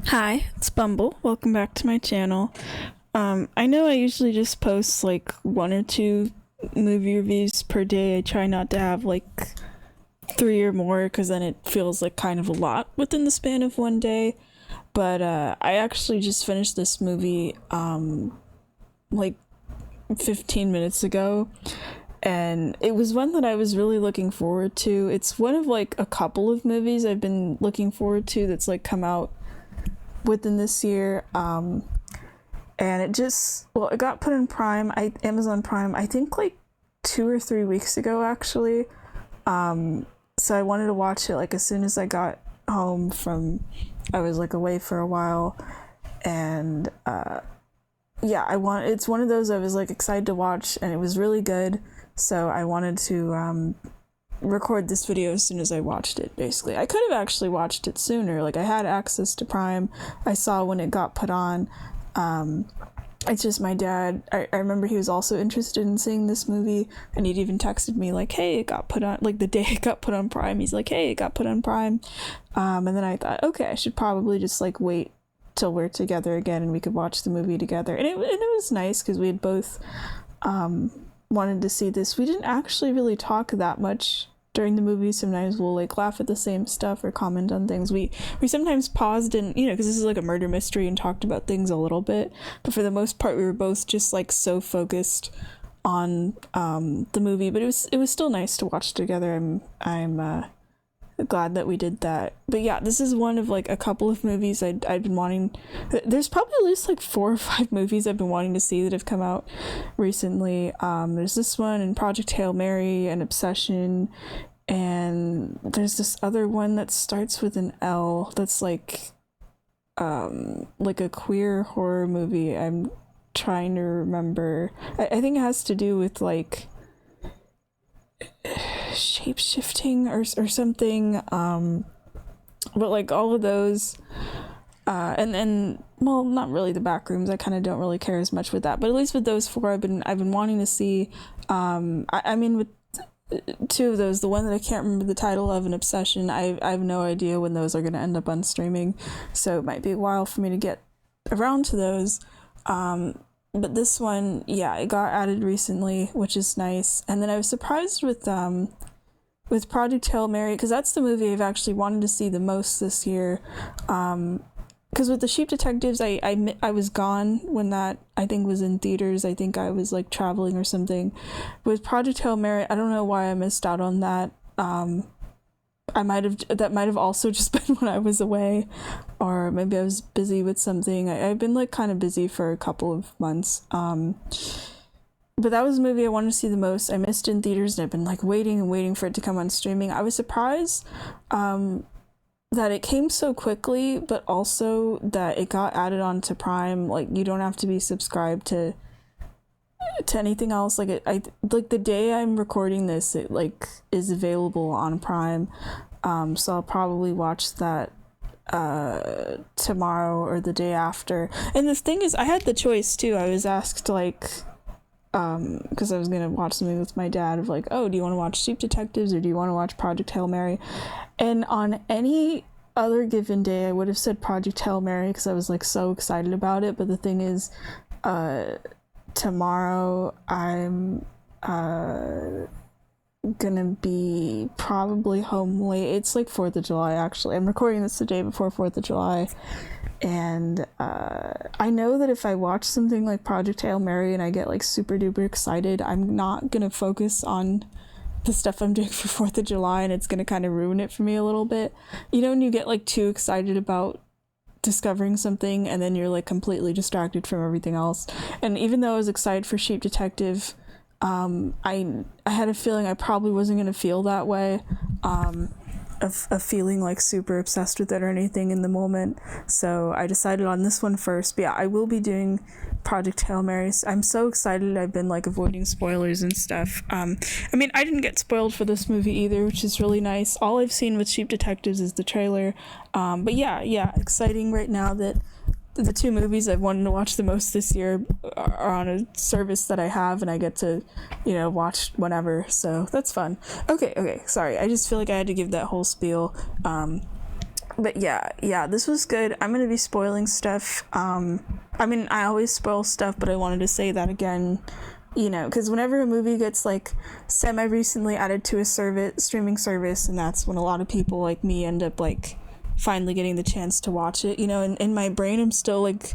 Hi, it's Bumble. Welcome back to my channel. I know I usually just post like one or two movie reviews per day. I try not to have like three or more because then it feels like kind of a lot within the span of one day. But I actually just finished this movie like 15 minutes ago, and it was one that I was really looking forward to. It's one of like a couple of movies I've been looking forward to that's like come out within this year, and it got put in Amazon Prime, I think like 2 or 3 weeks ago actually. So I wanted to watch it like as soon as I got home from, I was like away for a while, and it's one of those I was like excited to watch, and it was really good, so I wanted to record this video as soon as I watched it. Basically, I could have actually watched it sooner. Like, I had access to Prime. I saw when it got put on. It's just my dad, I remember he was also interested in seeing this movie, and he'd even texted me like, hey, it got put on, like the day it got put on Prime, he's like, hey, it got put on Prime. And then I thought, okay, I should probably just like wait till we're together again and we could watch the movie together. And it was nice because we had both wanted to see this. We didn't actually really talk that much during the movie. Sometimes we'll like laugh at the same stuff or comment on things. We sometimes paused and, because this is like a murder mystery, and talked about things a little bit, but for the most part we were both just like so focused on the movie. But it was still nice to watch together. I'm glad that we did that. But yeah, this is one of like a couple of movies I've been wanting. There's probably at least like 4 or 5 movies I've been wanting to see that have come out recently. There's this one, and Project Hail Mary, and Obsession, and there's this other one that starts with an L that's like a queer horror movie. I'm trying to remember. I think it has to do with like shape-shifting or something, but like all of those, and well, not really the Backrooms. I kind of don't really care as much with that, but at least with those 4 I've been wanting to see. I mean, with 2 of those, the one that I can't remember the title of, an Obsession, I have no idea when those are going to end up on streaming, so it might be a while for me to get around to those. But this one, yeah, it got added recently, which is nice. And then I was surprised with Project Hail Mary, because that's the movie I've actually wanted to see the most this year. Because with the Sheep Detectives, I was gone when that, I think, was in theaters. I think I was like traveling or something. With Project Hail Mary, I don't know why I missed out on that. That might have also just been when I was away, or maybe I was busy with something. I've been like kind of busy for a couple of months. But that was a movie I wanted to see the most. I missed it in theaters, and I've been like waiting and waiting for it to come on streaming. I was surprised that it came so quickly, but also that it got added onto Prime. Like, you don't have to be subscribed to anything else. Like, I like the day I'm recording this, it like is available on Prime. So I'll probably watch that tomorrow or the day after. And the thing is, I had the choice too. I was asked like, because I was gonna watch something with my dad of like, oh, do you want to watch Sheep Detectives or do you want to watch Project Hail Mary? And on any other given day I would have said Project Hail Mary because I was like so excited about it. But the thing is, tomorrow I'm gonna be probably home late. It's like 4th of July, actually. I'm recording this the day before 4th of July, and I know that if I watch something like Project Hail Mary and I get like super duper excited, I'm not gonna focus on the stuff I'm doing for 4th of July, and it's gonna kind of ruin it for me a little bit. When you get like too excited about discovering something and then you're like completely distracted from everything else. And even though I was excited for Sheep Detective, I had a feeling I probably wasn't going to feel that way, of feeling like super obsessed with it or anything in the moment. So I decided on this one first. But yeah, I will be doing Project Hail Mary. I'm so excited. I've been like avoiding spoilers and stuff. I mean, I didn't get spoiled for this movie either, which is really nice. All I've seen with Sheep Detectives is the trailer. But yeah, exciting right now that the 2 movies I've wanted to watch the most this year are on a service that I have, and I get to, watch whenever. So that's fun. Okay. Sorry. I just feel like I had to give that whole spiel. But yeah, this was good. I'm gonna be spoiling stuff. I mean, I always spoil stuff, but I wanted to say that again, you know, because whenever a movie gets like semi recently added to a streaming service, and that's when a lot of people like me end up like finally getting the chance to watch it, you know, and in my brain I'm still like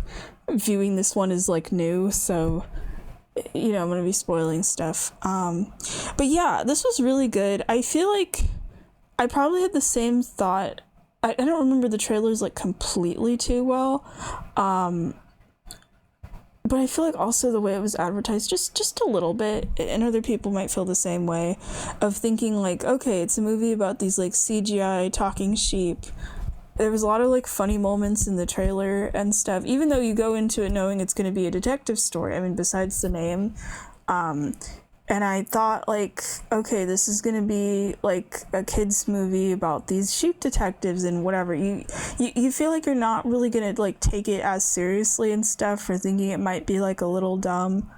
viewing this one as like new, so you know, I'm gonna be spoiling stuff. But yeah, this was really good. I feel like I probably had the same thought. I don't remember the trailers like completely too well, but I feel like also the way it was advertised, just a little bit, and other people might feel the same way, of thinking like, okay, it's a movie about these like CGI talking sheep. There was a lot of like funny moments in the trailer and stuff, even though you go into it knowing it's going to be a detective story. I mean, besides the name, and I thought like, okay, this is gonna be like a kids movie about these sheep detectives and whatever. You feel like you're not really gonna like take it as seriously and stuff, for thinking it might be like a little dumb.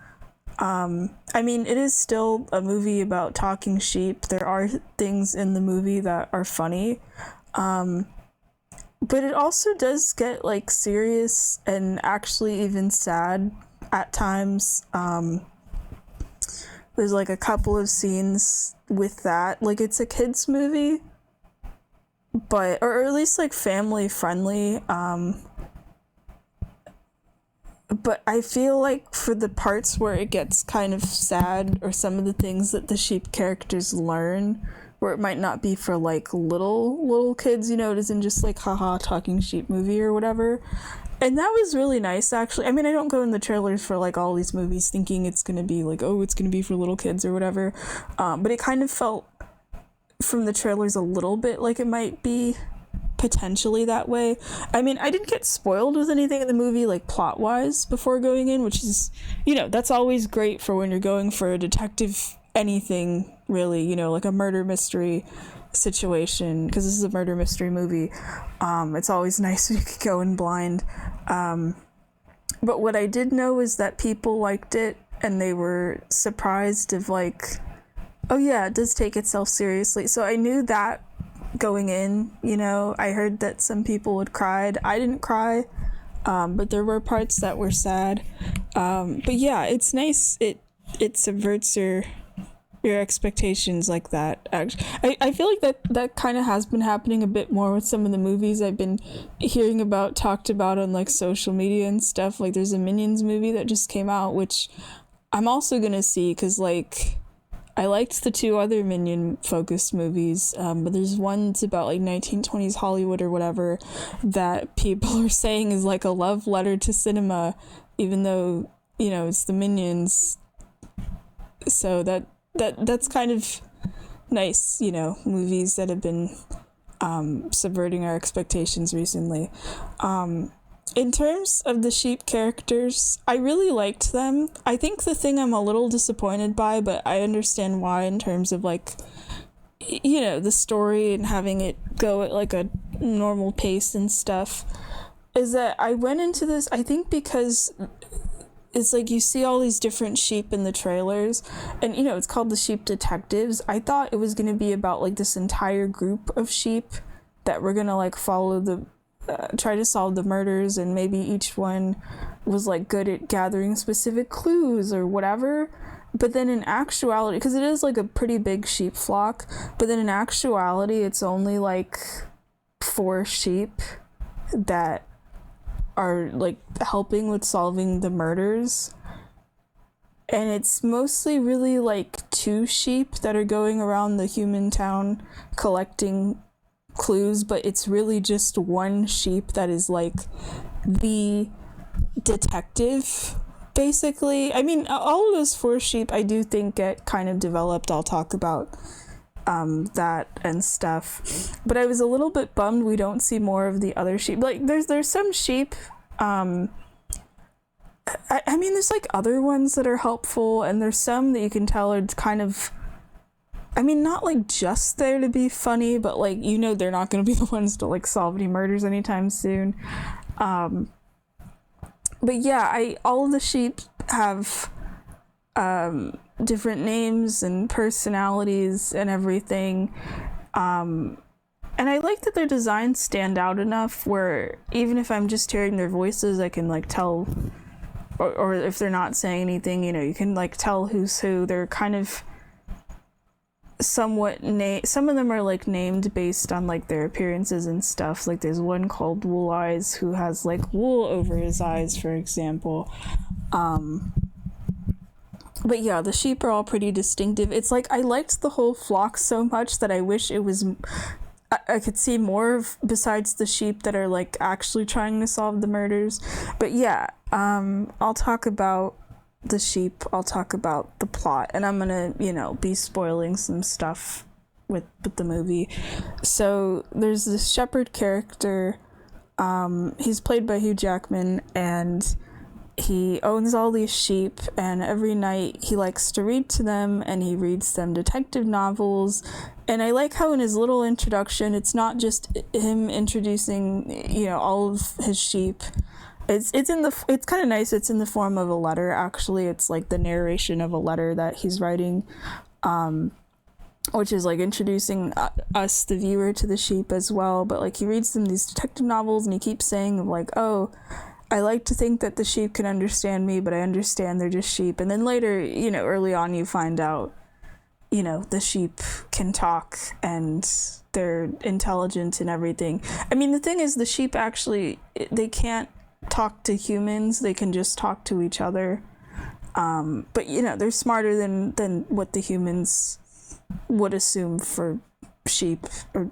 I mean, it is still a movie about talking sheep. There are things in the movie that are funny, but it also does get like serious and actually even sad at times. There's like a couple of scenes with that. Like, it's a kids movie, but, or at least like family friendly. But I feel like for the parts where it gets kind of sad, or some of the things that the sheep characters learn, where it might not be for like little kids, you know, it isn't just like haha talking sheep movie or whatever. And that was really nice, actually. I mean, I don't go in the trailers for like all these movies thinking it's gonna be like, oh, it's gonna be for little kids or whatever, but it kind of felt from the trailers a little bit like it might be potentially that way. I mean, I didn't get spoiled with anything in the movie like plot wise before going in, which is, you know, that's always great for when you're going for a detective anything, really, you know, like a murder mystery situation, because this is a murder mystery movie. It's always nice when you can go in blind. But what I did know is that people liked it, and they were surprised of like, oh yeah, it does take itself seriously. So I knew that going in, you know. I heard that some people had cried. I didn't cry, but there were parts that were sad. But yeah, it's nice. It subverts your expectations like that. Actually, I feel like that kind of has been happening a bit more with some of the movies I've been hearing about, talked about on like social media and stuff. Like, there's a Minions movie that just came out, which I'm also gonna see, because like I liked the two other Minion focused movies, but there's one that's about like 1920s Hollywood or whatever, that people are saying is like a love letter to cinema, even though, you know, it's the Minions. So that's kind of nice, you know, movies that have been subverting our expectations recently. In terms of the sheep characters, I really liked them. I think the thing I'm a little disappointed by, but I understand why, in terms of like, you know, the story and having it go at like a normal pace and stuff, is that I went into this, I think because it's like you see all these different sheep in the trailers, and you know, it's called the Sheep Detectives. I thought it was going to be about like this entire group of sheep that were going to like follow the try to solve the murders, and maybe each one was like good at gathering specific clues or whatever. But then in actuality, because it is like a pretty big sheep flock, but then in actuality it's only like 4 sheep that are like helping with solving the murders, and it's mostly really like 2 sheep that are going around the human town collecting clues, but it's really just 1 sheep that is like the detective, basically. I mean, all of those 4 sheep I do think get kind of developed. I'll talk about that and stuff, but I was a little bit bummed we don't see more of the other sheep. Like, there's some sheep, I mean, there's like other ones that are helpful, and there's some that you can tell are kind of, I mean, not like just there to be funny, but like, you know, they're not going to be the ones to like solve any murders anytime soon. But yeah, all of the sheep have different names and personalities and everything. And I like that their designs stand out enough where even if I'm just hearing their voices, I can like tell, or if they're not saying anything, you know, you can like tell who's who. They're kind of somewhat some of them are like named based on like their appearances and stuff. Like there's one called Wool Eyes who has like wool over his eyes, for example. But yeah, the sheep are all pretty distinctive. It's like I liked the whole flock so much that I wish it was I could see more of besides the sheep that are like actually trying to solve the murders. But yeah, I'll talk about the sheep, I'll talk about the plot, and I'm gonna, you know, be spoiling some stuff with the movie. So there's this shepherd character, he's played by Hugh Jackman, and he owns all these sheep, and every night he likes to read to them, and he reads them detective novels. And I like how in his little introduction, it's not just him introducing, you know, all of his sheep. It's kind of nice. It's in the form of a letter. Actually, it's like the narration of a letter that he's writing, which is like introducing us, the viewer, to the sheep as well. But like he reads them these detective novels, and he keeps saying like, "Oh, I like to think that the sheep can understand me, but I understand they're just sheep." And then later, you know, early on, you find out, you know, the sheep can talk and they're intelligent and everything. I mean, the thing is, the sheep actually, they can't talk to humans, they can just talk to each other. But you know, they're smarter than what the humans would assume for sheep or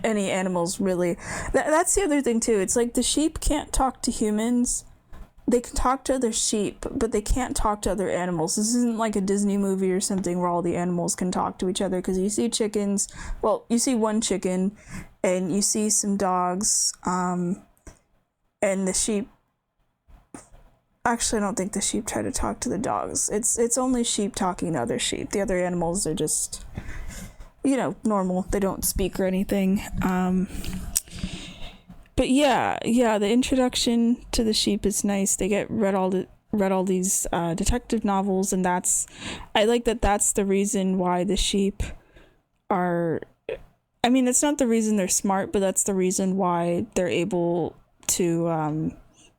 any animals, really. That's the other thing too. It's like the sheep can't talk to humans. They can talk to other sheep, but they can't talk to other animals. This isn't like a Disney movie or something where all the animals can talk to each other, because you see chickens, well, you see one chicken and you see some dogs, and the sheep, actually I don't think the sheep try to talk to the dogs. It's only sheep talking to other sheep. The other animals are just, you know, normal. They don't speak or anything. But yeah, the introduction to the sheep is nice. They get read all these detective novels, and I like that that's the reason why the sheep are, I mean, it's not the reason they're smart, but that's the reason why they're able to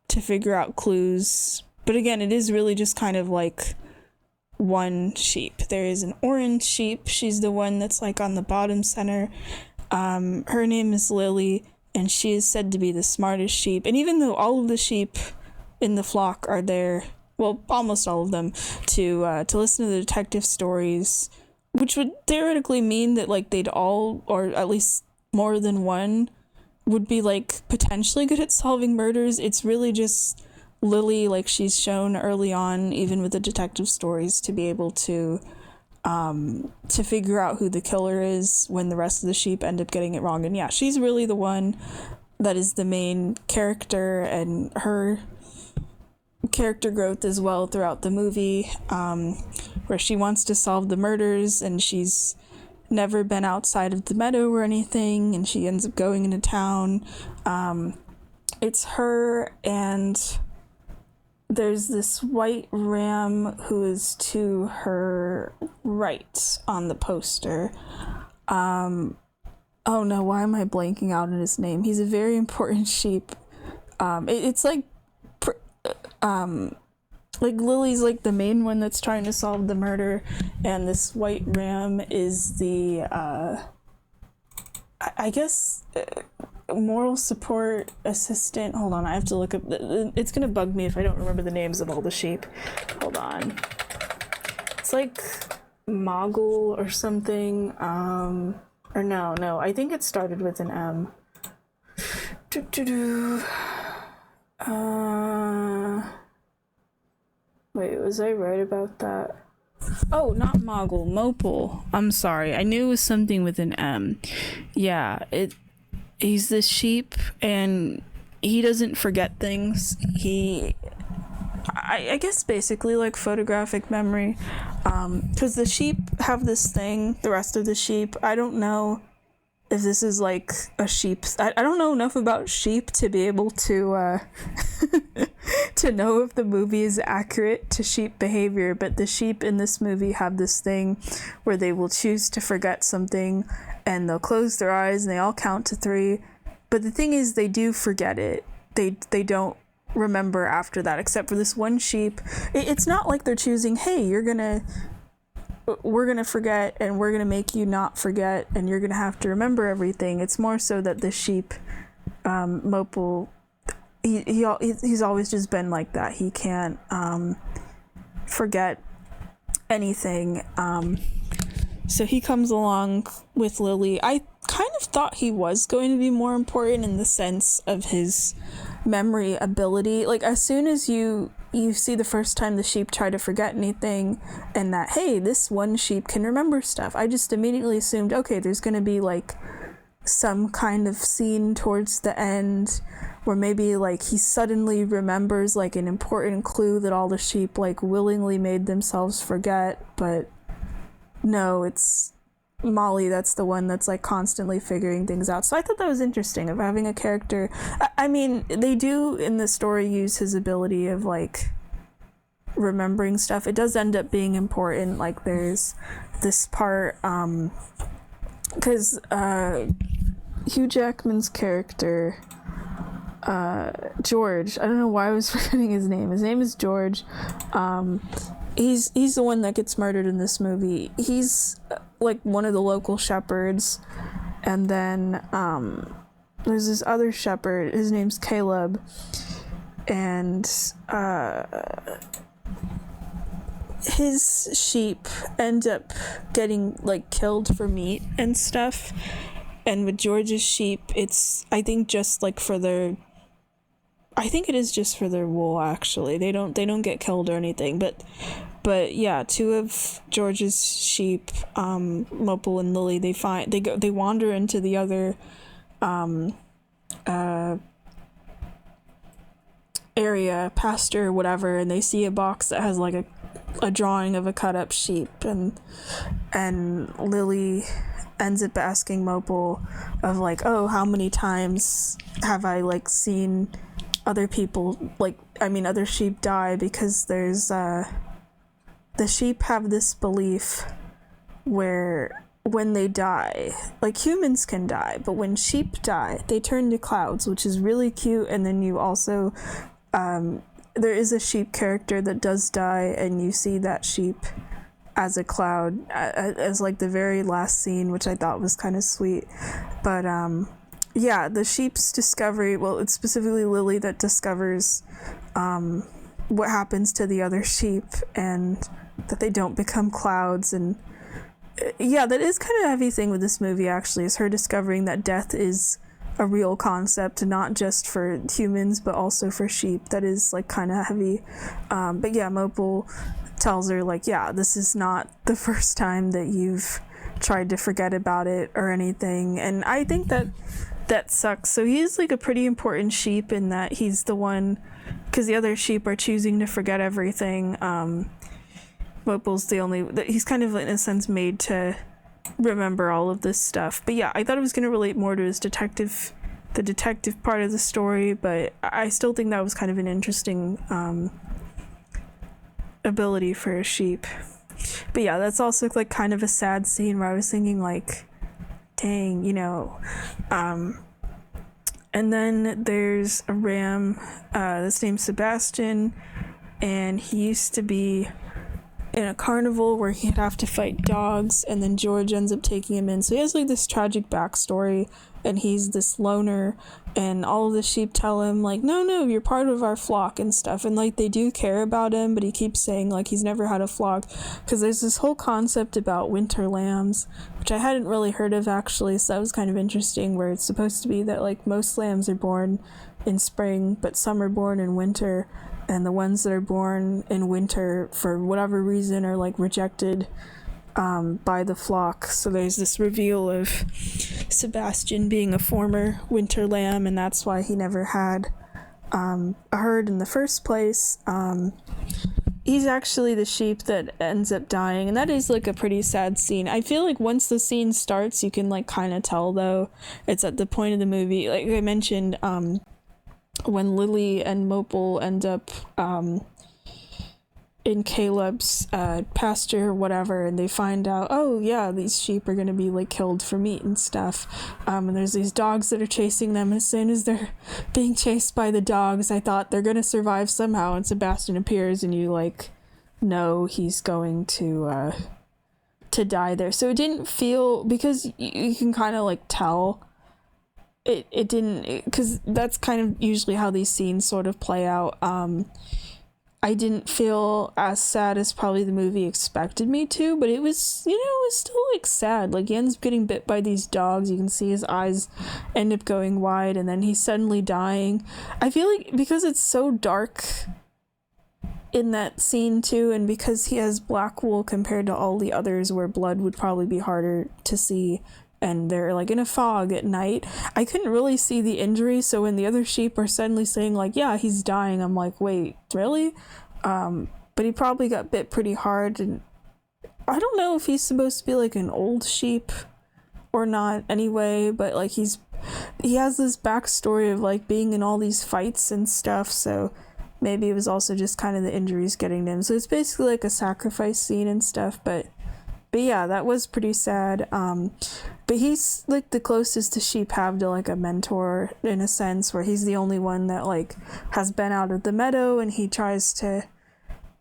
figure out clues. But again, it is really just kind of like one sheep. There is an orange sheep. She's the one that's like on the bottom center. Her name is Lily, and she is said to be the smartest sheep. And even though all of the sheep in the flock are there, well, almost all of them, to listen to the detective stories, which would theoretically mean that like they'd all, or at least more than one, would be like potentially good at solving murders. It's really just Lily, like she's shown early on, even with the detective stories, to be able to figure out who the killer is when the rest of the sheep end up getting it wrong. And yeah, she's really the one that is the main character, and her character growth as well throughout the movie, where she wants to solve the murders, and she's never been outside of the meadow or anything, and she ends up going into town. It's her, and there's this white ram who is to her right on the poster. Oh no, why am I blanking out on his name? He's a very important sheep. It's like Lily's like the main one that's trying to solve the murder, and this white ram is the I guess moral support assistant. Hold on, I have to look up it's gonna bug me if I don't remember the names of all the sheep. Hold on. It's like Moggle or something, or no, I think it started with an M. Wait, was I right about that? Oh, not Moggle, Mopel. I'm sorry, I knew it was something with an M. Yeah, he's this sheep, and he doesn't forget things. I guess basically like photographic memory, because the sheep have this thing, the rest of the sheep, I don't know if this is like a sheep, I don't know enough about sheep to be able to to know if the movie is accurate to sheep behavior, but the sheep in this movie have this thing where they will choose to forget something and they'll close their eyes and they all count to 3. But the thing is, they do forget it. They don't remember after that, except for this one sheep. It's not like they're choosing, hey, we're gonna forget and we're gonna make you not forget and you're gonna have to remember everything. It's more so that the sheep, Mopul, he's always just been like that. He can't forget anything. So he comes along with Lily. I kind of thought he was going to be more important in the sense of his memory ability. Like, as soon as you see the first time the sheep try to forget anything and that, hey, this one sheep can remember stuff, I just immediately assumed, okay, there's going to be like some kind of scene towards the end where maybe like he suddenly remembers like an important clue that all the sheep like willingly made themselves forget. But no, it's Molly that's the one that's like constantly figuring things out. So I thought that was interesting of having a character. I mean, they do in the story use his ability of like remembering stuff. It does end up being important. Like there's this part because Hugh Jackman's character, George, I don't know why I was forgetting his name. His name is George. He's the one that gets murdered in this movie. He's like one of the local shepherds, and then there's this other shepherd. His name's Caleb, and his sheep end up getting like killed for meat and stuff. And with George's sheep, it's I think just like for their, I think it is just for their wool. Actually, they don't get killed or anything. But yeah, 2 of George's sheep, Mopul and Lily, they wander into the other area, pasture, whatever, and they see a box that has like a drawing of a cut up sheep, and Lily ends up asking Mopul of like, oh, how many times have I like seen other people, like, I mean other sheep die, because there's the sheep have this belief where when they die, like humans can die, but when sheep die, they turn to clouds, which is really cute. And then you also there is a sheep character that does die, and you see that sheep as a cloud as like the very last scene, which I thought was kind of sweet. But yeah, the sheep's discovery, well, it's specifically Lily that discovers what happens to the other sheep and that they don't become clouds. And yeah, that is kind of a heavy thing with this movie, actually, is her discovering that death is a real concept, not just for humans but also for sheep. That is like kind of heavy. But yeah, Mopul tells her like, yeah, this is not the first time that you've tried to forget about it or anything. And I think that sucks. So he's like a pretty important sheep in that he's the one, because the other sheep are choosing to forget everything. Mopul's the only, he's kind of in a sense made to remember all of this stuff. But yeah, I thought it was going to relate more to his the detective part of the story, but I still think that was kind of an interesting ability for a sheep. But yeah, that's also like kind of a sad scene where I was thinking like, dang, you know. And then there's a ram that's named Sebastian, and he used to be in a carnival where he'd have to fight dogs, and then George ends up taking him in. So he has like this tragic backstory, and he's this loner, and all of the sheep tell him like, no, you're part of our flock and stuff. And like they do care about him, but he keeps saying like he's never had a flock, because there's this whole concept about winter lambs, which I hadn't really heard of actually. So that was kind of interesting, where it's supposed to be that like most lambs are born in spring, but some are born in winter, and the ones that are born in winter for whatever reason are like rejected by the flock. So there's this reveal of Sebastian being a former winter lamb, and that's why he never had a herd in the first place. He's actually the sheep that ends up dying, and that is like a pretty sad scene. I feel like once the scene starts, you can like kind of tell, though. It's at the point of the movie, like I mentioned, when Lily and Mopel end up in Caleb's pasture or whatever, and they find out, oh yeah, these sheep are gonna be like killed for meat and stuff, and there's these dogs that are chasing them, and as soon as they're being chased by the dogs, I thought they're gonna survive somehow, and Sebastian appears and you like know he's going to die there. So it didn't feel, because you can kind of like tell it didn't, because that's kind of usually how these scenes sort of play out. I didn't feel as sad as probably the movie expected me to, but it was, it was still like sad. Like he ends up getting bit by these dogs. You can see his eyes end up going wide, and then he's suddenly dying. I feel like because it's so dark in that scene too, and because he has black wool compared to all the others where blood would probably be harder to see, and they're like in a fog at night, I couldn't really see the injury. So when the other sheep are suddenly saying like, yeah, he's dying, I'm like, wait, really? But he probably got bit pretty hard, and I don't know if he's supposed to be like an old sheep or not anyway, but like he has this backstory of like being in all these fights and stuff, so maybe it was also just kind of the injuries getting to him. So it's basically like a sacrifice scene and stuff, but yeah, that was pretty sad. But he's like the closest the sheep have to like a mentor in a sense, where he's the only one that like has been out of the meadow, and he tries to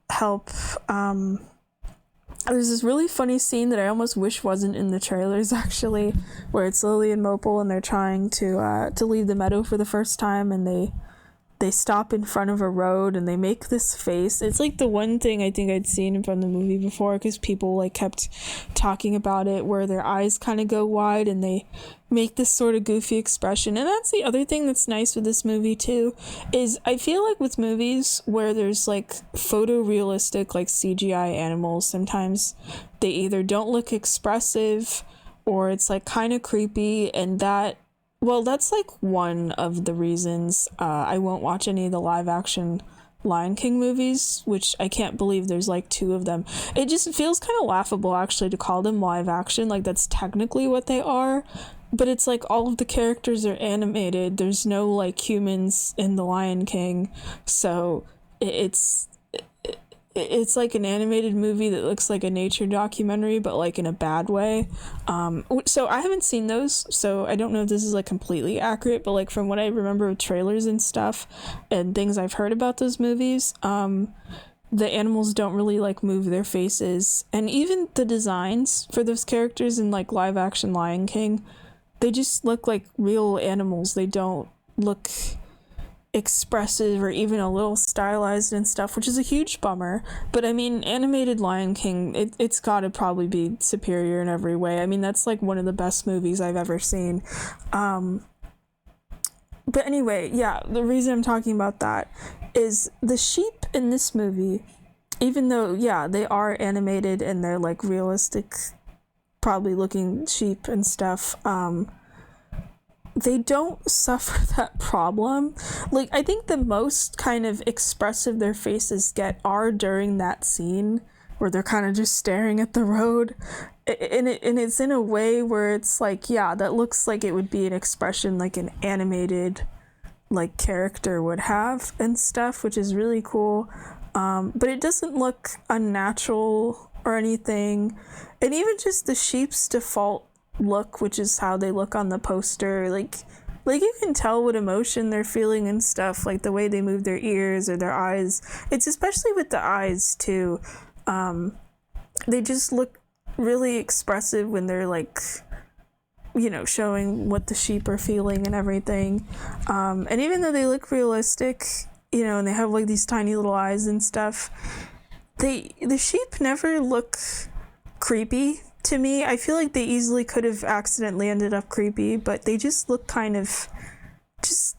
help. There's this really funny scene that I almost wish wasn't in the trailers actually, where it's Lily and Mopel and they're trying to leave the meadow for the first time, and they stop in front of a road and they make this face. It's like the one thing I think I'd seen from the movie before, because people like kept talking about it, where their eyes kind of go wide and they make this sort of goofy expression. And that's the other thing that's nice with this movie too, is I feel like with movies where there's like photorealistic like CGI animals, sometimes they either don't look expressive or it's like kind of creepy, and that's like one of the reasons I won't watch any of the live action Lion King movies, which I can't believe there's like 2 of them. It just feels kind of laughable actually to call them live action, like that's technically what they are, but it's like all of the characters are animated. There's no like humans in the Lion King, so it's like an animated movie that looks like a nature documentary, but like in a bad way. So I haven't seen those, so I don't know if this is like completely accurate, but like from what I remember of trailers and stuff and things I've heard about those movies, the animals don't really like move their faces, and even the designs for those characters in like live action Lion King, they just look like real animals. They don't look expressive or even a little stylized and stuff, which is a huge bummer. But I mean, animated Lion King, it's gotta probably be superior in every way. I mean, that's like one of the best movies I've ever seen. But anyway, yeah, the reason I'm talking about that is the sheep in this movie, even though, yeah, they are animated and they're like realistic, probably looking sheep and stuff, they don't suffer that problem. Like, I think the most kind of expressive their faces get are during that scene where they're kind of just staring at the road. And it's in a way where it's like, yeah, that looks like it would be an expression like an animated like character would have and stuff, which is really cool. But it doesn't look unnatural or anything. And even just the sheep's default look, which is how they look on the poster, like you can tell what emotion they're feeling and stuff, like the way they move their ears or their eyes. It's especially with the eyes too, they just look really expressive when they're like, showing what the sheep are feeling and everything. And even though they look realistic, and they have like these tiny little eyes and stuff, the sheep never look creepy to me. I feel like they easily could have accidentally ended up creepy, but they just look kind of just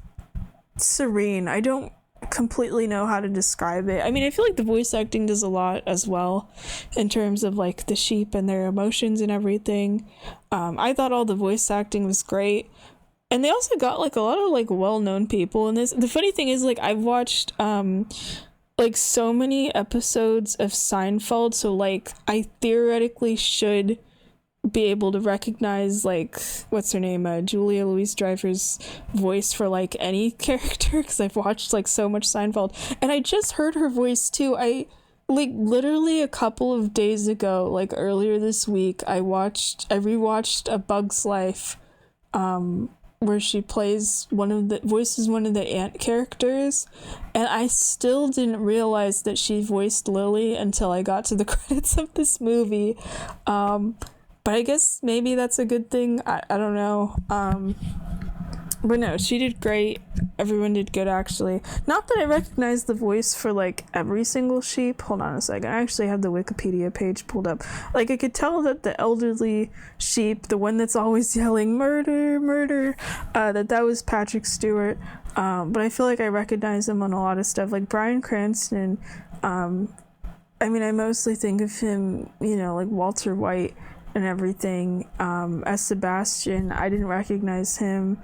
serene. I don't completely know how to describe it. I mean, I feel like the voice acting does a lot as well in terms of like the sheep and their emotions and everything. I thought all the voice acting was great. And they also got like a lot of like well-known people in this. The funny thing is, like, I've watched like so many episodes of Seinfeld, so like I theoretically should be able to recognize, like, what's her name, Julia Louis-Dreyfus' voice for, like, any character, because I've watched, like, so much Seinfeld, and I just heard her voice too. I, like, literally a couple of days ago, like, earlier this week, I rewatched A Bug's Life, where she voices one of the ant characters, and I still didn't realize that she voiced Lily until I got to the credits of this movie. But I guess maybe that's a good thing. I don't know. But no, she did great. Everyone did good, actually. Not that I recognize the voice for, like, every single sheep. Hold on a second. I actually have the Wikipedia page pulled up. Like, I could tell that the elderly sheep, the one that's always yelling, murder, murder, that was Patrick Stewart. But I feel like I recognize him on a lot of stuff. Like, Bryan Cranston, I mean, I mostly think of him, you know, like Walter White and everything. As Sebastian, I didn't recognize him.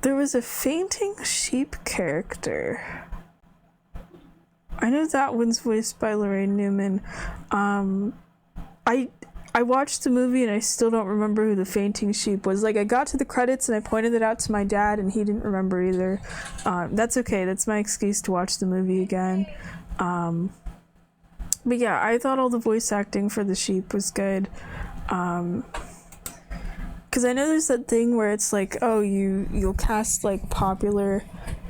There was a fainting sheep character. I know that one's voiced by Lorraine Newman. I watched the movie and I still don't remember who the fainting sheep was. Like, I got to the credits and I pointed it out to my dad and he didn't remember either. That's okay. That's my excuse to watch the movie again. But yeah, I thought all the voice acting for the sheep was good. Because I know there's that thing where it's like, oh, you'll cast, like, popular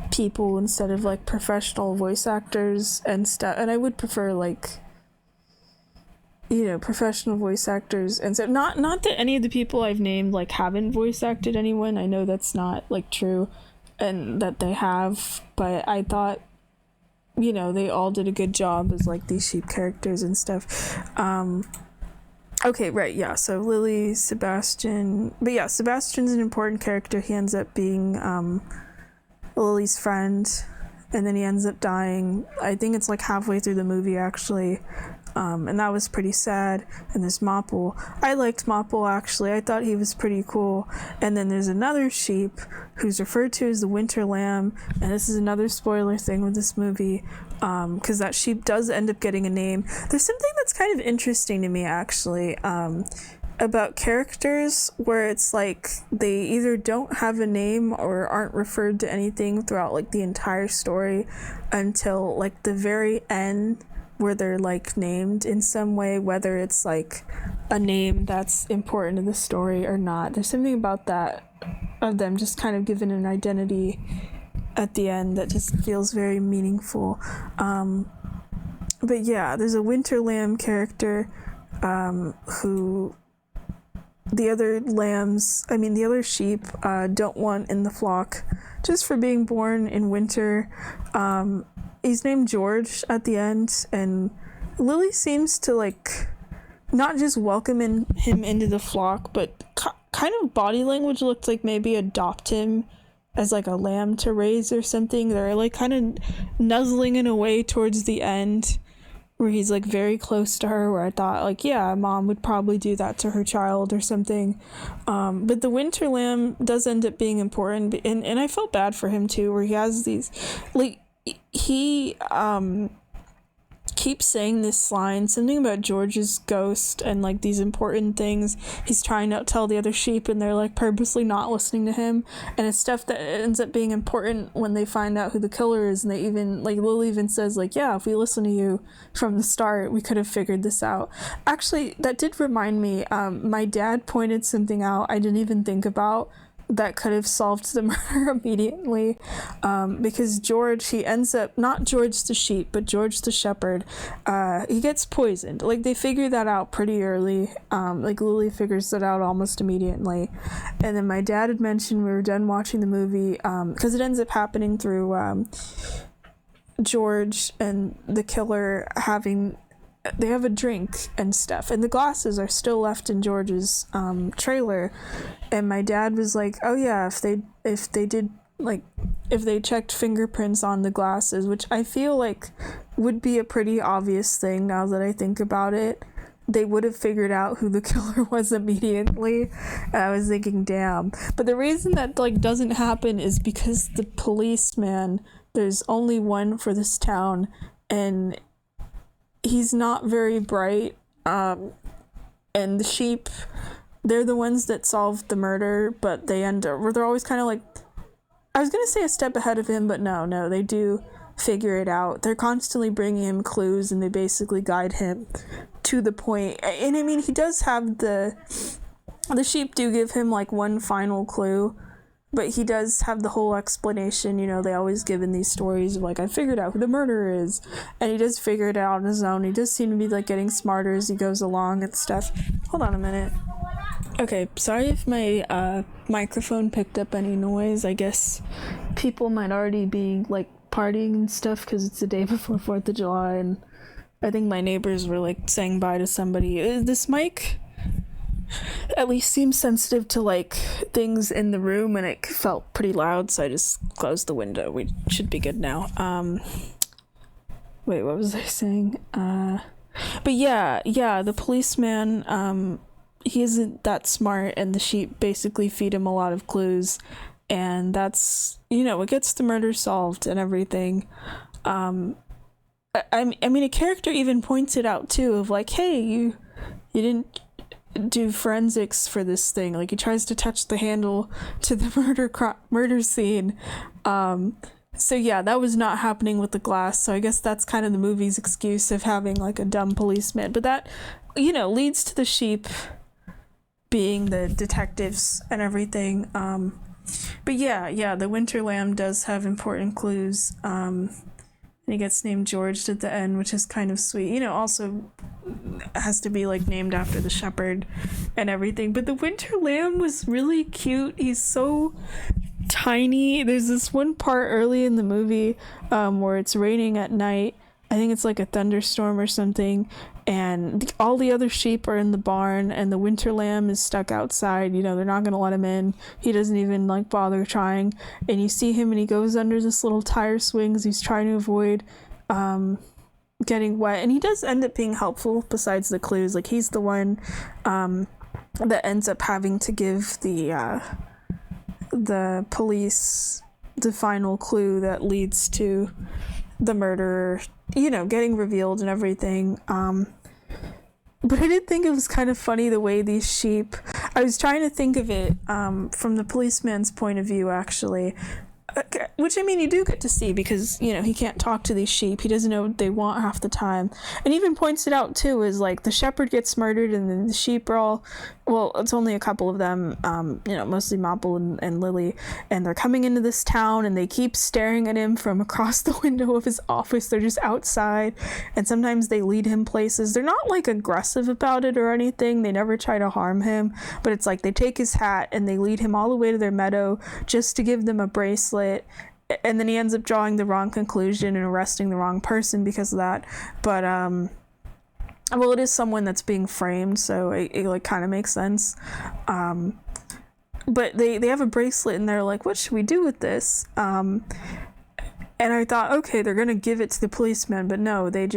people instead of, like, professional voice actors and stuff. And I would prefer, like, you know, professional voice actors. And so not that any of the people I've named, like, haven't voice acted anyone. I know that's not, like, true and that they have. But I thought, you know, they all did a good job as, like, these sheep characters and stuff. Okay, right, yeah, so Lily, Sebastian, but yeah, Sebastian's an important character. He ends up being Lily's friend, and then he ends up dying. I think it's like halfway through the movie, actually, and that was pretty sad. And there's Mopple. I liked Mopple, actually. I thought he was pretty cool. And then there's another sheep who's referred to as the Winter Lamb, and this is another spoiler thing with this movie, because that sheep does end up getting a name. There's something that's kind of interesting to me, actually, about characters where it's like they either don't have a name or aren't referred to anything throughout, like, the entire story until, like, the very end, where they're, like, named in some way, whether it's, like, a name that's important to the story or not. There's something about that, of them just kind of given an identity at the end that just feels very meaningful. But yeah, there's a Winter Lamb character who the other sheep don't want in the flock just for being born in winter. He's named George at the end, and Lily seems to, like, not just welcome him into the flock, but kind of body language looked like maybe adopt him as, like, a lamb to raise or something. They're, like, kind of nuzzling in a way towards the end where he's, like, very close to her, where I thought, like, yeah, mom would probably do that to her child or something. But the Winter Lamb does end up being important, and I felt bad for him too, where he has these, like, he keeps saying this line, something about George's ghost and, like, these important things he's trying to tell the other sheep, and they're, like, purposely not listening to him, and it's stuff that ends up being important when they find out who the killer is. And they even, like, Lily even says, like, yeah, if we listen to you from the start, we could have figured this out. Actually, that did remind me, my dad pointed something out I didn't even think about that could have solved the murder immediately, because George, he ends up, not George the sheep, but George the shepherd, he gets poisoned. Like, they figure that out pretty early. Like, Lily figures it out almost immediately. And then my dad had mentioned we were done watching the movie, because it ends up happening through George and the killer they have a drink and stuff, and the glasses are still left in George's trailer. And my dad was like, oh yeah, if they checked fingerprints on the glasses, which I feel like would be a pretty obvious thing now that I think about it, they would have figured out who the killer was immediately. And I was thinking, damn. But the reason that, like, doesn't happen is because the policeman, there's only one for this town, and he's not very bright. and the sheep, they're the ones that solved the murder, but they're always kind of like, I was gonna say a step ahead of him, but no, they do figure it out. They're constantly bringing him clues, and they basically guide him to the point. And I mean, he does have the sheep do give him like one final clue, but he does have the whole explanation. You know, they always give in these stories of like, I figured out who the murderer is, and he does figure it out on his own. He does seem to be like getting smarter as he goes along and stuff. Hold on a minute. Okay, sorry if my microphone picked up any noise. I guess people might already be like partying and stuff because it's the day before 4th of July, and I think my neighbors were like saying bye to somebody. This mic at least seems sensitive to like things in the room, and it felt pretty loud, so I just closed the window. We should be good now. Wait, what was I saying? But yeah, the policeman, he isn't that smart, and the sheep basically feed him a lot of clues, and that's, you know, what gets the murder solved and everything. I mean, a character even points it out too, of like, hey, you didn't do forensics for this thing. Like, he tries to touch the handle to the murder scene. So yeah, that was not happening with the glass. So I guess that's kind of the movie's excuse of having like a dumb policeman. But that, you know, leads to the sheep being the detectives and everything. But yeah, the winter lamb does have important clues. And he gets named George at the end, which is kind of sweet. You know, also has to be like named after the shepherd and everything. But the winter lamb was really cute. He's so tiny. There's this one part early in the movie where it's raining at night. I think it's like a thunderstorm or something, and all the other sheep are in the barn, and the winter lamb is stuck outside. You know, they're not gonna let him in. He doesn't even like bother trying, and you see him, and he goes under this little tire swings. He's trying to avoid getting wet, and he does end up being helpful besides the clues. Like, he's the one that ends up having to give the police the final clue that leads to the murder, you know, getting revealed and everything. But I did think it was kind of funny the way these sheep, I was trying to think of it from the policeman's point of view, actually. Which, I mean, you do get to see, because, you know, he can't talk to these sheep. He doesn't know what they want half the time. And even points it out, too, is, like, the shepherd gets murdered, and then the sheep are all, well, it's only a couple of them, you know, mostly Mopple and Lily, and they're coming into this town, and they keep staring at him from across the window of his office. They're just outside, and sometimes they lead him places. They're not, like, aggressive about it or anything. They never try to harm him, but it's like they take his hat, and they lead him all the way to their meadow just to give them a bracelet. And then he ends up drawing the wrong conclusion and arresting the wrong person because of that. But well, it is someone that's being framed, so it like kind of makes sense. But they have a bracelet, and they're like, what should we do with this? And I thought, okay, they're gonna give it to the policeman, but no, they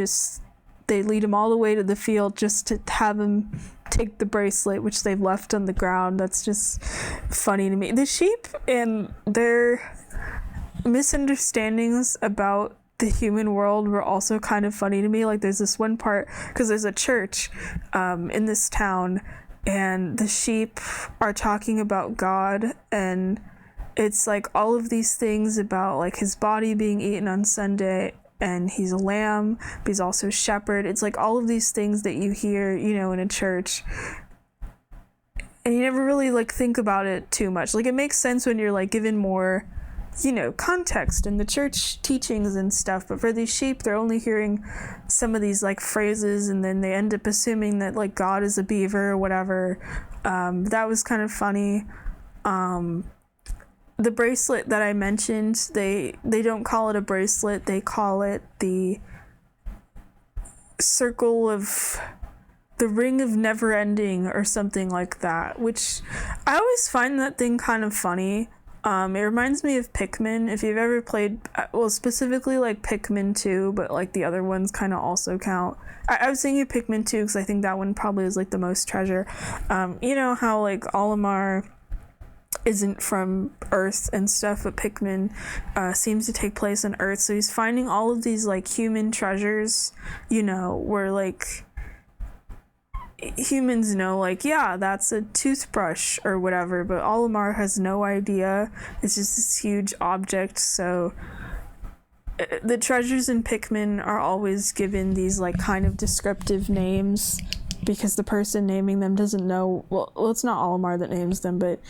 lead him all the way to the field just to have him take the bracelet, which they've left on the ground. That's just funny to me. The sheep and their misunderstandings about the human world were also kind of funny to me. Like, there's this one part, because there's a church in this town, and the sheep are talking about God, and it's like all of these things about like his body being eaten on Sunday, and he's a lamb, but he's also a shepherd. It's like all of these things that you hear, you know, in a church, and you never really like think about it too much. Like, it makes sense when you're like given more, you know, context in the church teachings and stuff, but for these sheep, they're only hearing some of these like phrases, and then they end up assuming that like God is a beaver or whatever. That was kind of funny. The bracelet that I mentioned, they don't call it a bracelet, they call it the circle of the ring of never ending or something like that, which I always find that thing kind of funny. It reminds me of Pikmin. If you've ever played, well, specifically like Pikmin 2, but like the other ones kind of also count. I was thinking of Pikmin 2 because I think that one probably is like the most treasure. You know how like Olimar isn't from Earth and stuff, but Pikmin seems to take place on Earth, so he's finding all of these like human treasures, you know, where like humans know, like, yeah, that's a toothbrush or whatever, but Olimar has no idea. It's just this huge object. So the treasures in Pikmin are always given these like kind of descriptive names because the person naming them doesn't know. Well, it's not Olimar that names them, but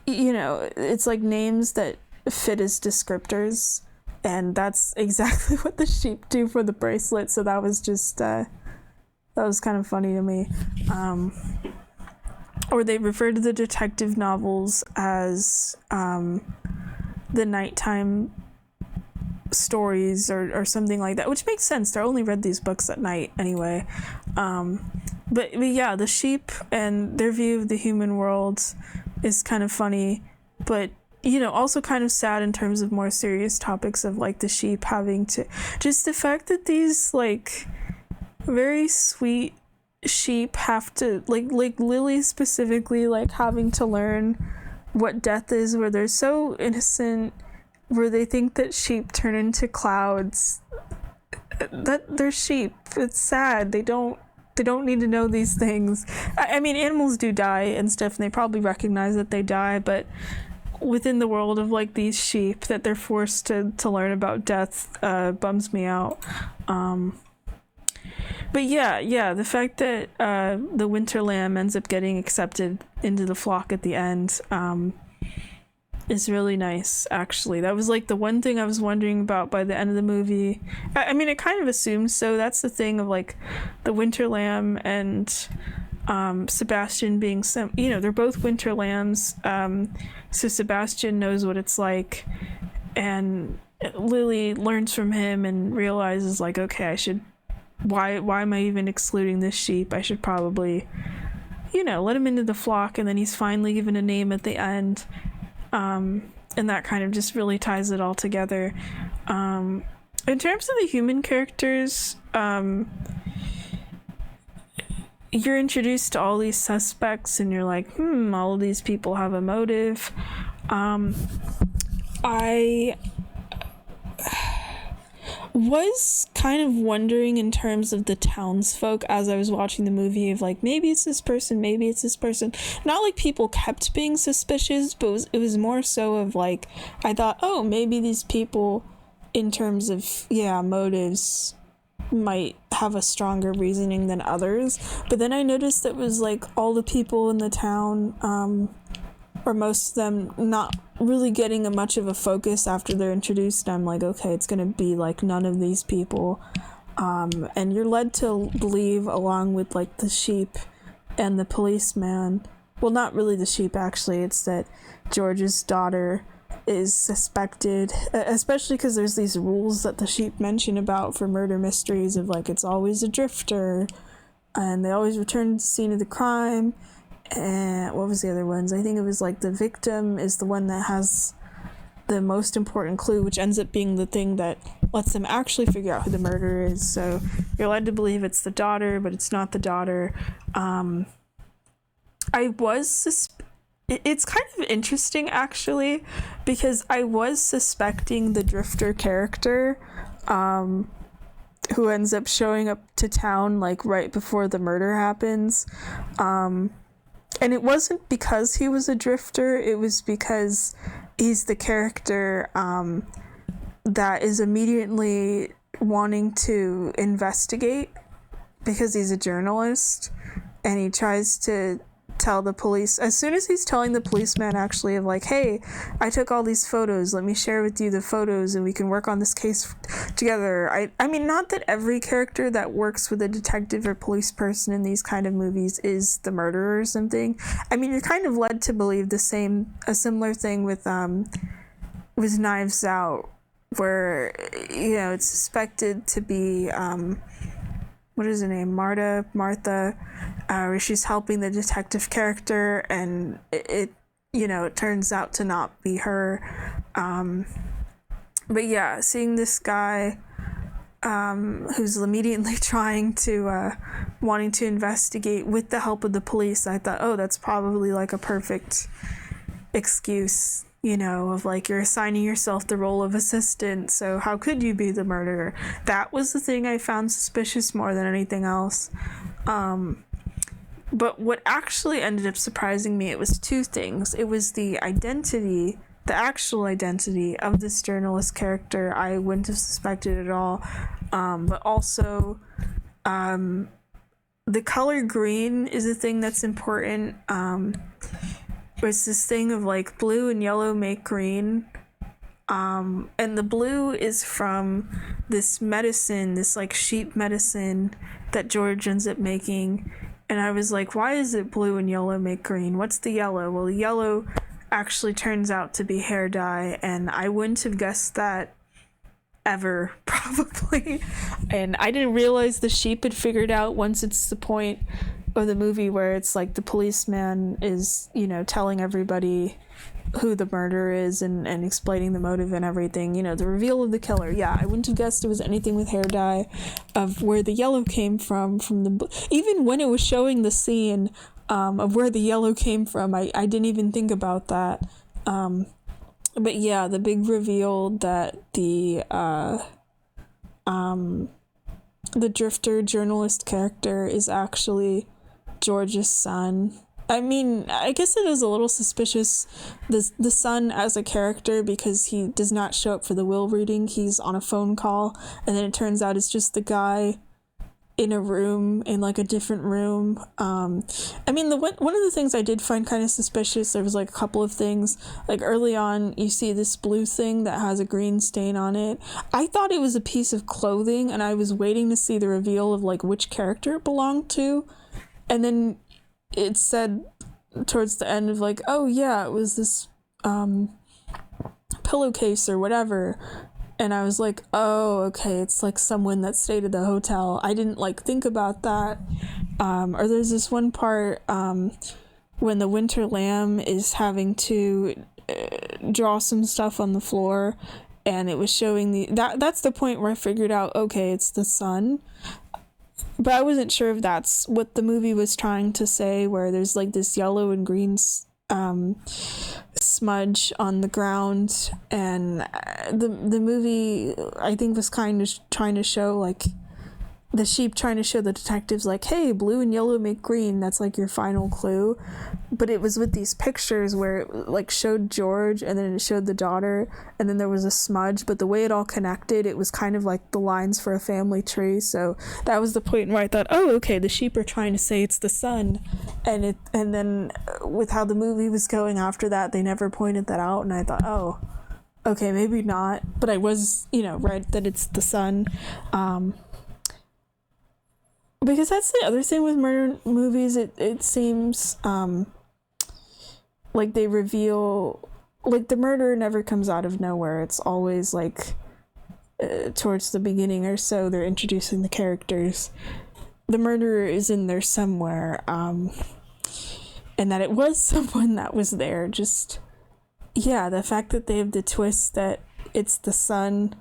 you know, it's like names that fit as descriptors, and that's exactly what the sheep do for the bracelet. So that was just that was kind of funny to me. Or they refer to the detective novels as the nighttime stories or something like that, which makes sense. I only read these books at night anyway. But yeah, the sheep and their view of the human world is kind of funny, but you know, also kind of sad in terms of more serious topics of like the sheep having to, just the fact that these like very sweet sheep have to like Lily specifically, like having to learn what death is, where they're so innocent, where they think that sheep turn into clouds, that they're sheep. It's sad. They don't need to know these things. I mean, animals do die and stuff, and they probably recognize that they die, but within the world of like these sheep, that they're forced to learn about death bums me out. But yeah, the fact that the winter lamb ends up getting accepted into the flock at the end is really nice, actually. That was like the one thing I was wondering about by the end of the movie. I mean, it kind of assumes so. That's the thing of like the winter lamb and Sebastian being some, you know, they're both winter lambs. So Sebastian knows what it's like, and Lily learns from him and realizes like, okay, why am I even excluding this sheep? I should probably, you know, let him into the flock. And then he's finally given a name at the end. And that kind of just really ties it all together. In terms of the human characters, you're introduced to all these suspects and you're like, all of these people have a motive. I was kind of wondering in terms of the townsfolk as I was watching the movie of like, maybe it's this person, maybe it's this person. Not like people kept being suspicious, but it was more so of like, I thought, oh, maybe these people in terms of, motives might have a stronger reasoning than others. But then I noticed that was like all the people in the town, or most of them, not really getting much of a focus after they're introduced. I'm like, okay, it's gonna be like none of these people, and you're led to believe, along with like the sheep and the policeman, well, not really the sheep actually, it's that George's daughter is suspected, especially because there's these rules that the sheep mention about for murder mysteries of like, it's always a drifter and they always return to the scene of the crime. And what was the other ones? I think it was like the victim is the one that has the most important clue, which ends up being the thing that lets them actually figure out who the murderer is. So you're led to believe it's the daughter, but it's not the daughter. It's kind of interesting actually, because I was suspecting the drifter character, who ends up showing up to town like right before the murder happens. And it wasn't because he was a drifter, it was because he's the character that is immediately wanting to investigate because he's a journalist, and he tries to tell the police, as soon as he's telling the policeman actually of like, hey, I took all these photos, let me share with you the photos and we can work on this case together. I mean, not that every character that works with a detective or police person in these kind of movies is the murderer or something. I mean, you're kind of led to believe a similar thing with Knives Out, where, you know, it's suspected to be what is her name? Martha, where she's helping the detective character, and it turns out to not be her. But yeah, seeing this guy who's immediately wanting to investigate with the help of the police, I thought, oh, that's probably like a perfect excuse, of like, you're assigning yourself the role of assistant, so how could you be the murderer? That was the thing I found suspicious more than anything else. But what actually ended up surprising me, it was two things. It was the identity, the actual identity of this journalist character. I wouldn't have suspected at all. But also, the color green is a thing that's important. It's this thing of like blue and yellow make green. And the blue is from this medicine, this like sheep medicine that George ends up making. And I was like, why is it blue and yellow make green? What's the yellow? Well, the yellow actually turns out to be hair dye, and I wouldn't have guessed that ever, probably. And I didn't realize the sheep had figured out once it's the point of the movie where it's like the policeman is, you know, telling everybody who the murderer is and explaining the motive and everything, you know, the reveal of the killer. Yeah, I wouldn't have guessed it was anything with hair dye. Of where the yellow came from the even when it was showing the scene of where the yellow came from, I didn't even think about that. But yeah, the big reveal that the drifter journalist character is actually George's son. I mean, I guess it is a little suspicious, the son as a character, because he does not show up for the will reading. He's on a phone call, and then it turns out it's just the guy in a room, in like a different room. I mean, one of the things I did find kind of suspicious, there was like a couple of things. Like early on, you see this blue thing that has a green stain on it. I thought it was a piece of clothing, and I was waiting to see the reveal of like which character it belonged to. And then it said towards the end of like, oh yeah, it was this pillowcase or whatever. And I was like, oh, okay, it's like someone that stayed at the hotel. I didn't like think about that. Or there's this one part when the Winter Lamb is having to draw some stuff on the floor, and it was showing that's the point where I figured out, okay, it's the sun. But I wasn't sure if that's what the movie was trying to say, where there's like this yellow and green smudge on the ground, and the movie, I think, was kind of trying to show like the sheep trying to show the detectives like, hey, blue and yellow make green, that's like your final clue. But it was with these pictures where it like showed George, and then it showed the daughter, and then there was a smudge, but the way it all connected, it was kind of like the lines for a family tree. So that was the point where I thought, oh, okay, the sheep are trying to say it's the sun. And then with how the movie was going after that, they never pointed that out, and I thought, oh, okay, maybe not. But I was, right, that it's the sun. Because that's the other thing with murder movies. It seems like they reveal, like the murder never comes out of nowhere. It's always like towards the beginning or so, they're introducing the characters. The murderer is in there somewhere, and that it was someone that was there. Just, yeah, the fact that they have the twist that it's the son,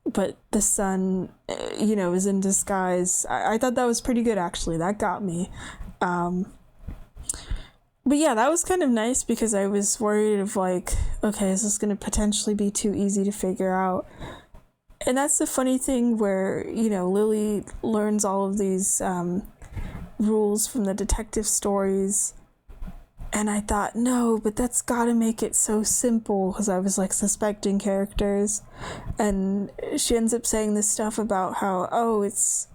but the son, is in disguise. I thought that was pretty good, actually. That got me. But yeah, that was kind of nice, because I was worried of like, okay, is this going to potentially be too easy to figure out? And that's the funny thing where, Lily learns all of these rules from the detective stories. And I thought, no, but that's gotta make it so simple, because I was like suspecting characters. And she ends up saying this stuff about how, oh, it's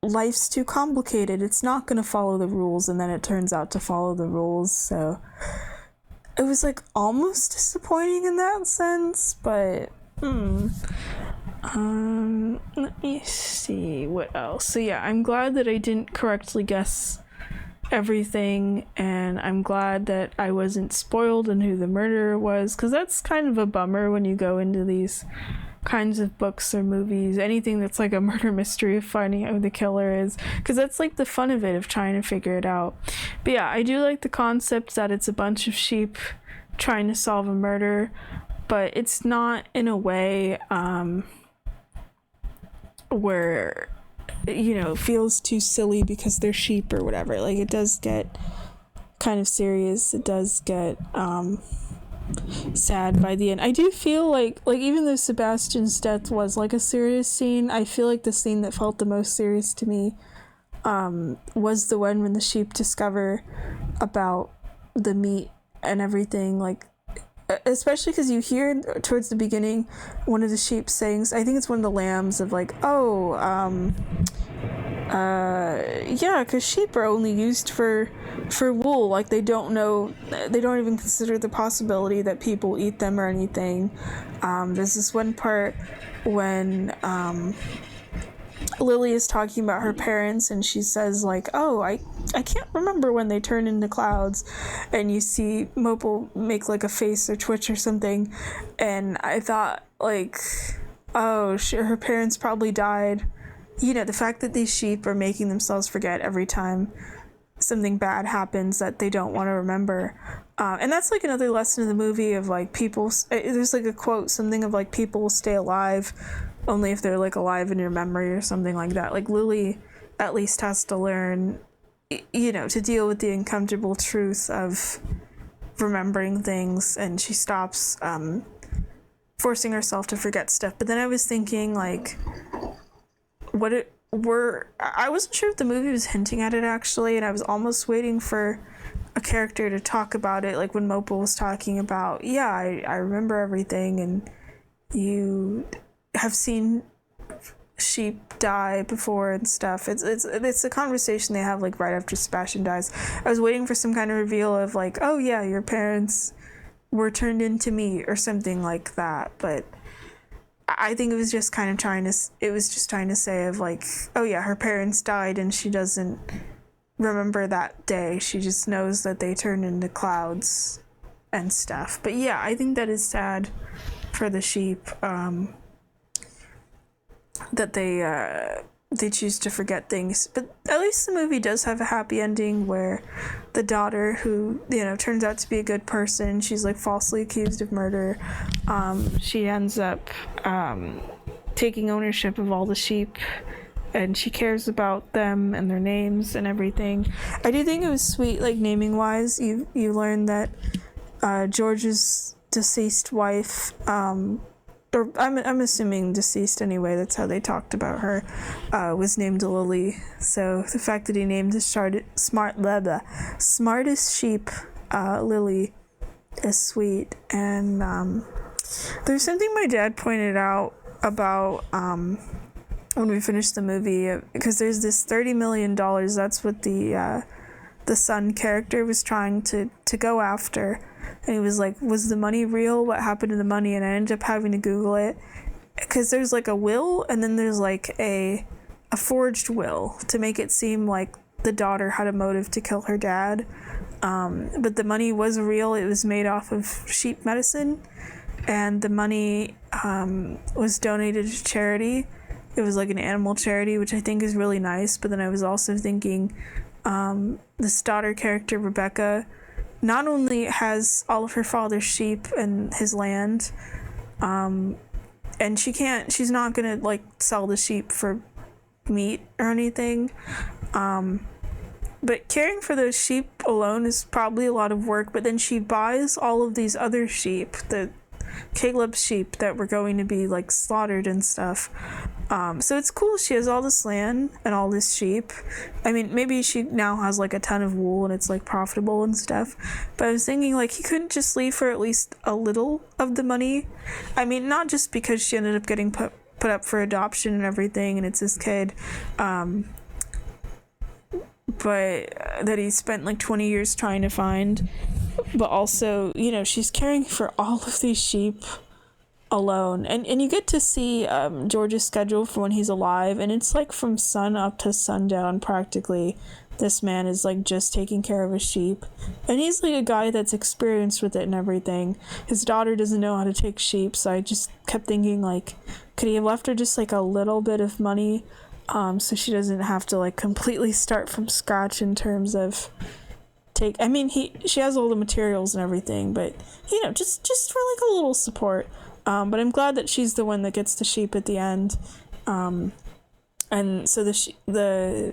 life's too complicated, it's not gonna follow the rules, and then it turns out to follow the rules. So it was like almost disappointing in that sense, but let me see what else. So yeah, I'm glad that I didn't correctly guess everything, and I'm glad that I wasn't spoiled on who the murderer was, because that's kind of a bummer when you go into these kinds of books or movies, anything that's like a murder mystery, of finding out who the killer is, because that's like the fun of it, of trying to figure it out. But yeah, I do like the concept that it's a bunch of sheep trying to solve a murder, but it's not in a way where feels too silly because they're sheep or whatever. Like, it does get kind of serious. It does get sad by the end. I do feel like even though Sebastian's death was like a serious scene, I feel like the scene that felt the most serious to me was the one when the sheep discover about the meat and everything, like, especially because you hear towards the beginning one of the sheep saying, I think it's one of the lambs, of like, oh, yeah, because sheep are only used for wool. Like, they don't even consider the possibility that people eat them or anything. There's this one part when Lily is talking about her parents, and she says, like, oh, I can't remember when they turn into clouds, and you see Mopal make like a face or twitch or something, and I thought, like, oh, her parents probably died. The fact that these sheep are making themselves forget every time something bad happens that they don't want to remember. And that's like another lesson in the movie of like people, there's like a quote, something of like people will stay alive only if they're like alive in your memory or something like that. Like Lily at least has to learn, to deal with the uncomfortable truth of remembering things, and she stops forcing herself to forget stuff. But then I was thinking, like, I wasn't sure if the movie was hinting at it actually, and I was almost waiting for a character to talk about it, like when Mopal was talking about, yeah, I remember everything, and you have seen sheep die before and stuff. It's a conversation they have like right after Sebastian dies. I was waiting for some kind of reveal of like, oh yeah, your parents were turned into meat or something like that, but I think it was just kind of trying to say of like, oh yeah, her parents died and she doesn't remember that day. She just knows that they turned into clouds and stuff. But yeah, I think that is sad for the sheep, that they choose to forget things. But at least the movie does have a happy ending where the daughter, who turns out to be a good person, she's like falsely accused of murder, she ends up taking ownership of all the sheep, and she cares about them and their names and everything. I do think it was sweet, like naming wise. You learn that George's deceased wife, or I'm assuming deceased anyway, that's how they talked about her, was named Lily. So the fact that he named the smartest sheep Lily is sweet. And there's something my dad pointed out about when we finished the movie, because there's this $30 million, that's what the son character was trying to go after. And he was like, was the money real? What happened to the money? And I ended up having to Google it, because there's like a will, and then there's like a forged will to make it seem like the daughter had a motive to kill her dad. But the money was real. It was made off of sheep medicine, and the money was donated to charity. It was like an animal charity, which I think is really nice. But then I was also thinking, this daughter character, Rebecca, not only has all of her father's sheep and his land, and she's not gonna like sell the sheep for meat or anything, but caring for those sheep alone is probably a lot of work. But then she buys all of these other sheep, the Caleb's sheep that were going to be like slaughtered and stuff. So it's cool. She has all this land and all this sheep. I mean, maybe she now has like a ton of wool and it's like profitable and stuff. But I was thinking, like, he couldn't just leave her at least a little of the money. I mean, not just because she ended up getting put up for adoption and everything, and it's his kid, but that he spent like 20 years trying to find. But also, she's caring for all of these sheep alone, and you get to see George's schedule for when he's alive, and it's like from sun up to sundown practically. This man is like just taking care of his sheep, and he's like a guy that's experienced with it and everything. His daughter doesn't know how to take sheep, so I just kept thinking, like, could he have left her just like a little bit of money, so she doesn't have to like completely start from scratch in terms of she has all the materials and everything, but just for like a little support. But I'm glad that she's the one that gets the sheep at the end, and so the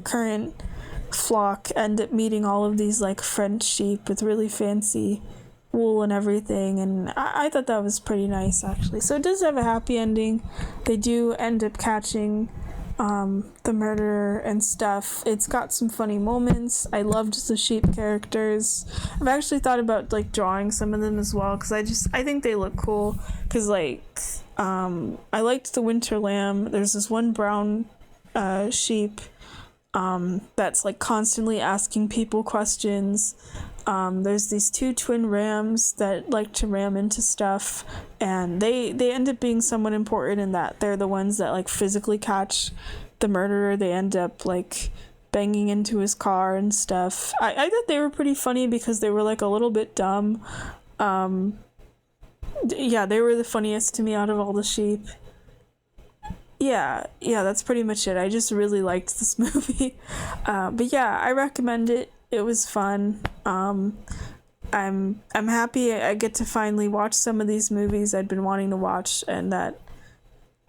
current flock end up meeting all of these like French sheep with really fancy wool and everything, and I thought that was pretty nice actually. So it does have a happy ending. They do end up catching the murderer and stuff. It's got some funny moments. I loved the sheep characters. I've actually thought about like drawing some of them as well, because I think they look cool. Because like I liked the winter lamb. There's this one brown sheep that's like constantly asking people questions. There's these two twin rams that like to ram into stuff, and they end up being somewhat important in that they're the ones that like physically catch the murderer. They end up like banging into his car and stuff. I thought they were pretty funny because they were like a little bit dumb. Yeah, they were the funniest to me out of all the sheep. Yeah, that's pretty much it. I just really liked this movie. But yeah, I recommend it. It was fun. I'm happy I get to finally watch some of these movies I'd been wanting to watch, and that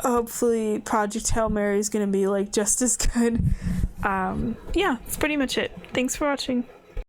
hopefully Project Hail Mary is gonna be like just as good. Yeah, that's pretty much it. Thanks for watching.